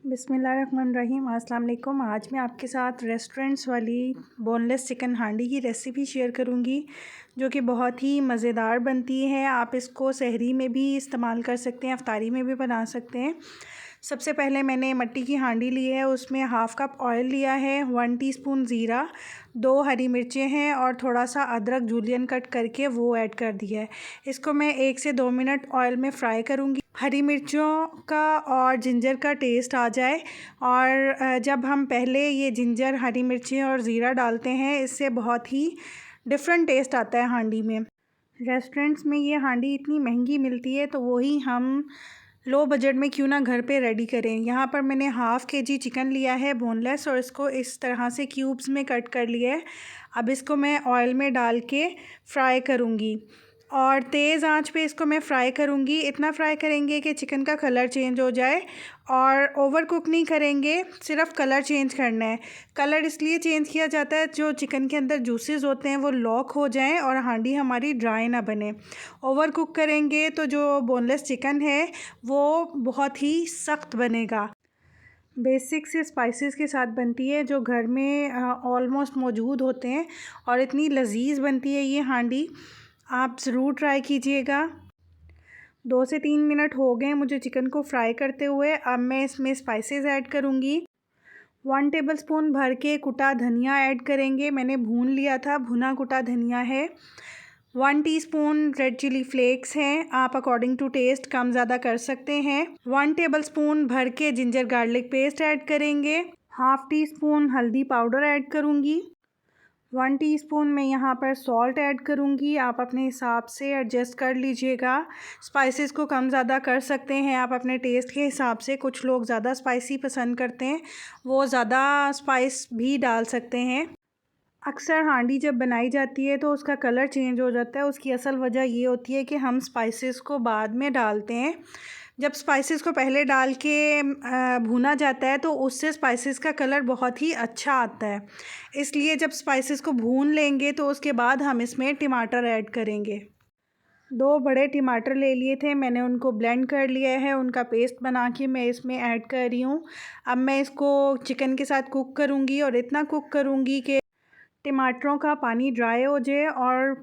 बिस्मिल्लाहिर्रहमानिर्रहीम। अस्सलाम वालेकुम। आज मैं आपके साथ रेस्टोरेंट्स वाली बोनलेस चिकन हांडी की रेसिपी शेयर करूंगी, जो कि बहुत ही मज़ेदार बनती है। आप इसको सहरी में भी इस्तेमाल कर सकते हैं, अफ्तारी में भी बना सकते हैं। सबसे पहले मैंने मट्टी की हांडी ली है, उसमें हाफ़ कप ऑयल लिया है, 1 टीस्पून ज़ीरा, 2 हरी मिर्चें हैं और थोड़ा सा अदरक जूलियन कट करके वो ऐड कर दिया है। इसको मैं 1 से 2 मिनट ऑयल में फ्राई करूँगी। हरी मिर्चों का और जिंजर का टेस्ट आ जाए, और जब हम पहले ये जिंजर, हरी मिर्चें और ज़ीरा डालते हैं, इससे बहुत ही डिफरेंट टेस्ट आता है हांडी में। रेस्टोरेंट्स में ये हांडी इतनी महंगी मिलती है, तो वही हम लो बजट में क्यों ना घर पे रेडी करें। यहाँ पर मैंने हाफ़ केजी चिकन लिया है बोनलेस, और इसको इस तरह से क्यूब्स में कट कर लिया है। अब इसको मैं ऑयल में डाल के फ्राई करूँगी, और तेज़ आंच पे इसको मैं फ़्राई करूँगी। इतना फ्राई करेंगे कि चिकन का कलर चेंज हो जाए, और ओवर कुक नहीं करेंगे, सिर्फ कलर चेंज करना है। कलर इसलिए चेंज किया जाता है, जो चिकन के अंदर जूसेस होते हैं वो लॉक हो जाएं और हांडी हमारी ड्राई ना बने। ओवर कुक करेंगे तो जो बोनलेस चिकन है वो बहुत ही सख्त बनेगा। बेसिक से स्पाइसेस के साथ बनती है, जो घर में ऑलमोस्ट मौजूद होते हैं, और इतनी लजीज बनती है ये हांडी। आप ज़रूर ट्राई कीजिएगा। 2 से 3 मिनट हो गए मुझे चिकन को फ्राई करते हुए। अब मैं इसमें स्पाइसेस ऐड करूँगी। 1 टेबलस्पून भर के कुटा धनिया ऐड करेंगे। मैंने भून लिया था, भुना कुटा धनिया है। 1 टीस्पून रेड चिली फ्लेक्स हैं, आप अकॉर्डिंग टू टेस्ट कम ज़्यादा कर सकते हैं। 1 टेबलस्पून भर के जिंजर गार्लिक पेस्ट ऐड करेंगे। हाफ़ टी स्पून हल्दी पाउडर ऐड करूँगी। 1 टीस्पून मैं यहाँ पर सॉल्ट ऐड करूँगी। आप अपने हिसाब से एडजस्ट कर लीजिएगा। स्पाइसेस को कम ज़्यादा कर सकते हैं आप अपने टेस्ट के हिसाब से। कुछ लोग ज़्यादा स्पाइसी पसंद करते हैं, वो ज़्यादा स्पाइस भी डाल सकते हैं। अक्सर हांडी जब बनाई जाती है तो उसका कलर चेंज हो जाता है। उसकी असल वजह ये होती है कि हम स्पाइसेस को बाद में डालते हैं। जब स्पाइसेस को पहले डाल के भुना जाता है तो उससे स्पाइसेस का कलर बहुत ही अच्छा आता है। इसलिए जब स्पाइसेस को भून लेंगे तो उसके बाद हम इसमें टमाटर ऐड करेंगे। 2 बड़े टमाटर ले लिए थे, मैंने उनको ब्लेंड कर लिया है। उनका पेस्ट बना के मैं इसमें ऐड कर रही हूँ। अब मैं इसको चिकन के साथ कुक करूँगी, और इतना कुक करूँगी कि टमाटरों का पानी ड्राई हो जाए और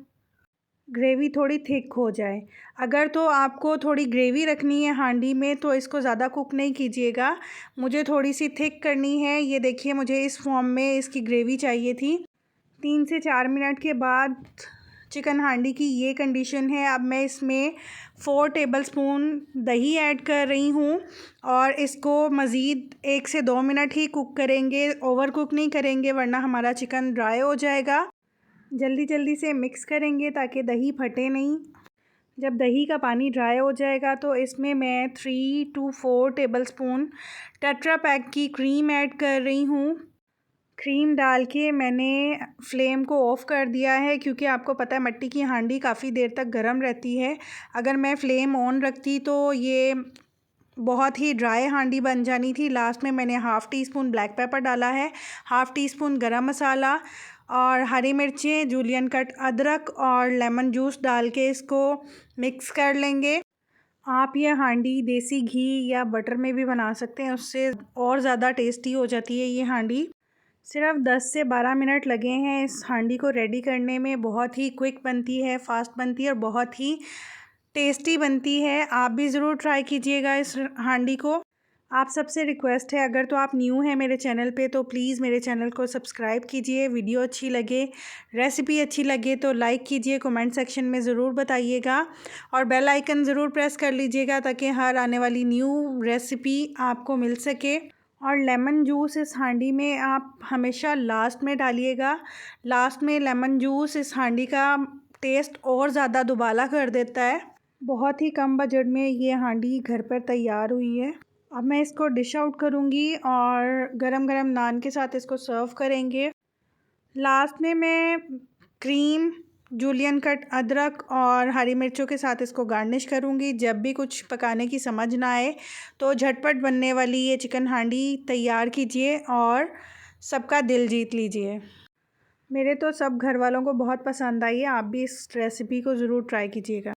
ग्रेवी थोड़ी थिक हो जाए। अगर तो आपको थोड़ी ग्रेवी रखनी है हांडी में तो इसको ज़्यादा कुक नहीं कीजिएगा। मुझे थोड़ी सी थिक करनी है। ये देखिए, मुझे इस फॉर्म में इसकी ग्रेवी चाहिए थी। 3 से 4 मिनट के बाद चिकन हांडी की ये कंडीशन है। अब मैं इसमें 4 टेबलस्पून दही ऐड कर रही हूँ, और इसको मज़ीद 1 से 2 मिनट ही कुक करेंगे। ओवर कुक नहीं करेंगे, वरना हमारा चिकन ड्राई हो जाएगा। जल्दी जल्दी से मिक्स करेंगे ताकि दही फटे नहीं। जब दही का पानी ड्राई हो जाएगा तो इसमें मैं 3 to 4 टेबलस्पून टेट्रा पैक की क्रीम ऐड कर रही हूँ। क्रीम डाल के मैंने फ्लेम को ऑफ़ कर दिया है, क्योंकि आपको पता है मट्टी की हांडी काफ़ी देर तक गर्म रहती है। अगर मैं फ्लेम ऑन रखती तो ये बहुत ही ड्राई हांडी बन जानी थी। लास्ट में मैंने half tea spoon black pepper डाला है, हाफ़ टी स्पून गरम मसाला, और हरी मिर्चें, जूलियन कट अदरक और लेमन जूस डाल के इसको मिक्स कर लेंगे। आप ये हांडी देसी घी या बटर में भी बना सकते हैं, उससे और ज़्यादा टेस्टी हो जाती है ये हांडी। सिर्फ 10 से 12 मिनट लगे हैं इस हांडी को रेडी करने में। बहुत ही क्विक बनती है, फ़ास्ट बनती है, और बहुत ही टेस्टी बनती है। आप भी ज़रूर ट्राई कीजिएगा इस हांडी को। आप सबसे रिक्वेस्ट है, अगर तो आप न्यू हैं मेरे चैनल पे तो प्लीज़ मेरे चैनल को सब्सक्राइब कीजिए। वीडियो अच्छी लगे, रेसिपी अच्छी लगे तो लाइक कीजिए, कमेंट सेक्शन में ज़रूर बताइएगा, और बेल आइकन ज़रूर प्रेस कर लीजिएगा ताकि हर आने वाली न्यू रेसिपी आपको मिल सके। और लेमन जूस इस हांडी में आप हमेशा लास्ट में डालिएगा। लास्ट में लेमन जूस इस हांडी का टेस्ट और ज़्यादा दुबाला कर देता है। बहुत ही कम बजट में ये हांडी घर पर तैयार हुई है। अब मैं इसको डिश आउट करूँगी, और गरम गरम नान के साथ इसको सर्व करेंगे। लास्ट में मैं क्रीम, जूलियन कट अदरक और हरी मिर्चों के साथ इसको गार्निश करूँगी। जब भी कुछ पकाने की समझ ना आए तो झटपट बनने वाली ये चिकन हांडी तैयार कीजिए और सबका दिल जीत लीजिए। मेरे तो सब घर वालों को बहुत पसंद आई है। आप भी इस रेसिपी को ज़रूर ट्राई कीजिएगा।